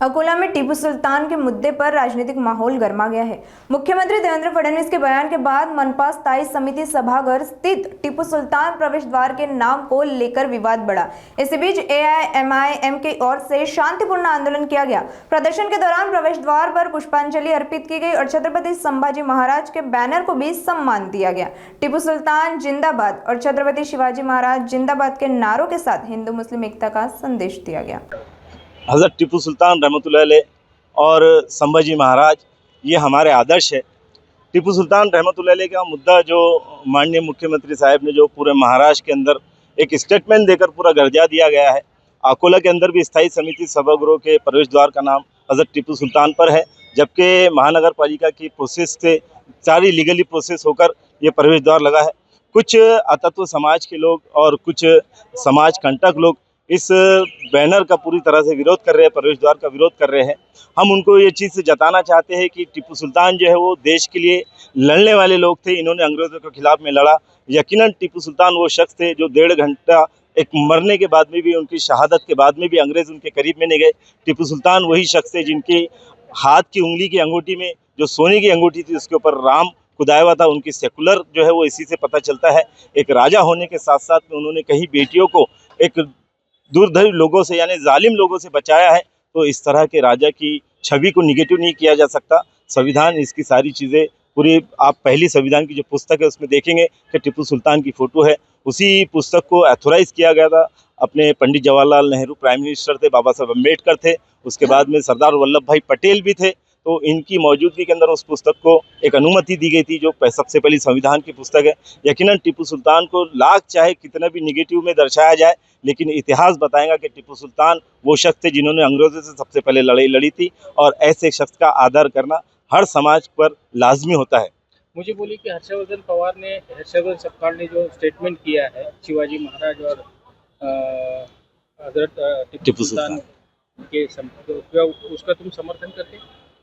अकोला में टीपू सुल्तान के मुद्दे पर राजनीतिक माहौल गर्मा गया है। मुख्यमंत्री देवेंद्र फडणवीस के बयान के बाद मनपा स्थायी समिति सभागार स्थित टीपू सुल्तान प्रवेश द्वार के नाम को लेकर विवाद बढ़ा। इसी बीच AIMIM की ओर से शांतिपूर्ण आंदोलन किया गया। प्रदर्शन के दौरान प्रवेश द्वार पर पुष्पांजलि अर्पित की गई और छत्रपति संभाजी महाराज के बैनर को भी सम्मान दिया गया। टीपू सुल्तान जिंदाबाद और छत्रपति शिवाजी महाराज जिंदाबाद के नारों के साथ हिंदू मुस्लिम एकता का संदेश दिया गया। हज़रत टीपू सुल्तान रहमतुल्लाह अलैह और संभाजी महाराज ये हमारे आदर्श है। टीपू सुल्तान रहमतुल्लाह अलैह का मुद्दा जो माननीय मुख्यमंत्री साहब ने जो पूरे महाराष्ट्र के अंदर एक स्टेटमेंट देकर पूरा गर्जा दिया गया है। अकोला के अंदर भी स्थायी समिति सभागृह के प्रवेश द्वार का नाम हज़रत टीपू सुल्तान पर है, जबकि महानगर पालिका की प्रोसेस से सारी लीगली प्रोसेस होकर ये प्रवेश द्वार लगा है। कुछ अतत्व समाज के लोग और कुछ समाज कंटक लोग इस बैनर का पूरी तरह से विरोध कर रहे हैं, प्रवेश द्वार का विरोध कर रहे हैं। हम उनको ये चीज़ जताना चाहते हैं कि टीपू सुल्तान जो है वो देश के लिए लड़ने वाले लोग थे। इन्होंने अंग्रेज़ों के खिलाफ में लड़ा। यकीनन टीपू सुल्तान वो शख्स थे जो 1.5 घंटा एक मरने के बाद में भी, उनकी शहादत के बाद में भी अंग्रेज़ उनके करीब में नहीं गए। टीपू सुल्तान वही शख्स थे जिनकी हाथ की उंगली की अंगूठी में जो सोने की अंगूठी थी उसके ऊपर राम खुदाया हुआ था। उनकी सेकुलर जो है वो इसी से पता चलता है। एक राजा होने के साथ साथ में उन्होंने कई बेटियों को एक दूरदर्शी लोगों से यानी जालिम लोगों से बचाया है। तो इस तरह के राजा की छवि को निगेटिव नहीं किया जा सकता। संविधान इसकी सारी चीज़ें पूरी, आप पहली संविधान की जो पुस्तक है उसमें देखेंगे कि टीपू सुल्तान की फ़ोटो है। उसी पुस्तक को ऑथोराइज़ किया गया था। अपने पंडित जवाहरलाल नेहरू प्राइम मिनिस्टर थे, बाबा साहब अम्बेडकर थे, उसके बाद में सरदार वल्लभ भाई पटेल भी थे। तो इनकी मौजूदगी के अंदर उस पुस्तक को एक अनुमति दी गई थी जो सबसे पहली संविधान की पुस्तक है। यकीनन टीपू सुल्तान को लाख चाहे कितना भी निगेटिव में दर्शाया जाए, लेकिन इतिहास बताएगा कि टीपू सुल्तान वो शख्स थे जिन्होंने अंग्रेज़ों से सबसे पहले लड़ाई लड़ी थी और ऐसे शख्स का आदर करना हर समाज पर लाजमी होता है। मुझे बोली कि हर्षवर्धन पवार ने, हर्षवर्धन सपकाळ ने जो स्टेटमेंट किया है शिवाजी महाराज और हजरत टीपू सुल्तान के उसका तुम समर्थन करते?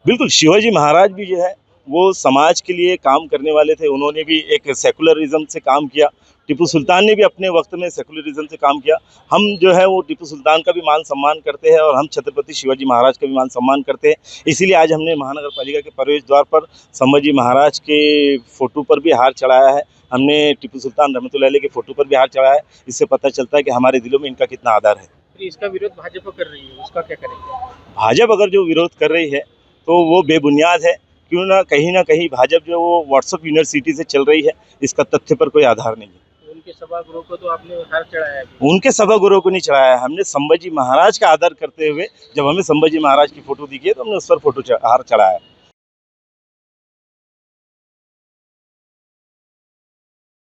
बिल्कुल, शिवाजी महाराज भी जो है वो समाज के लिए काम करने वाले थे। उन्होंने भी एक सेकुलरिज्म से काम किया। टीपू सुल्तान ने भी अपने वक्त में सेकुलरिज्म से काम किया। हम जो है वो टीपू सुल्तान का भी मान सम्मान करते हैं और हम छत्रपति शिवाजी महाराज का भी मान सम्मान करते हैं। इसीलिए आज हमने महानगर पालिका के प्रवेश द्वार पर संभाजी महाराज के फ़ोटो पर भी हार चढ़ाया है। हमने टीपू सुल्तान रहमतुल्लाह अलैह के फ़ोटो पर भी हार चढ़ाया है। इससे पता चलता है कि हमारे दिलों में इनका कितना आदर है। इसका विरोध भाजपा कर रही है, उसका क्या करेंगे? भाजपा अगर जो विरोध कर रही है तो वो बेबुनियाद है। क्यों ना कहीं भाजपा जो वो व्हाट्सएप यूनिवर्सिटी से चल रही है, इसका तथ्य पर कोई आधार नहीं है। उनके सभागृह को तो आपने हार चढ़ाया है? उनके सभागृह को नहीं चढ़ाया है। हमने संभाजी महाराज का आदर करते हुए जब हमें संभाजी महाराज की फोटो दिखी है तो हमने उस पर हार चढ़ाया है।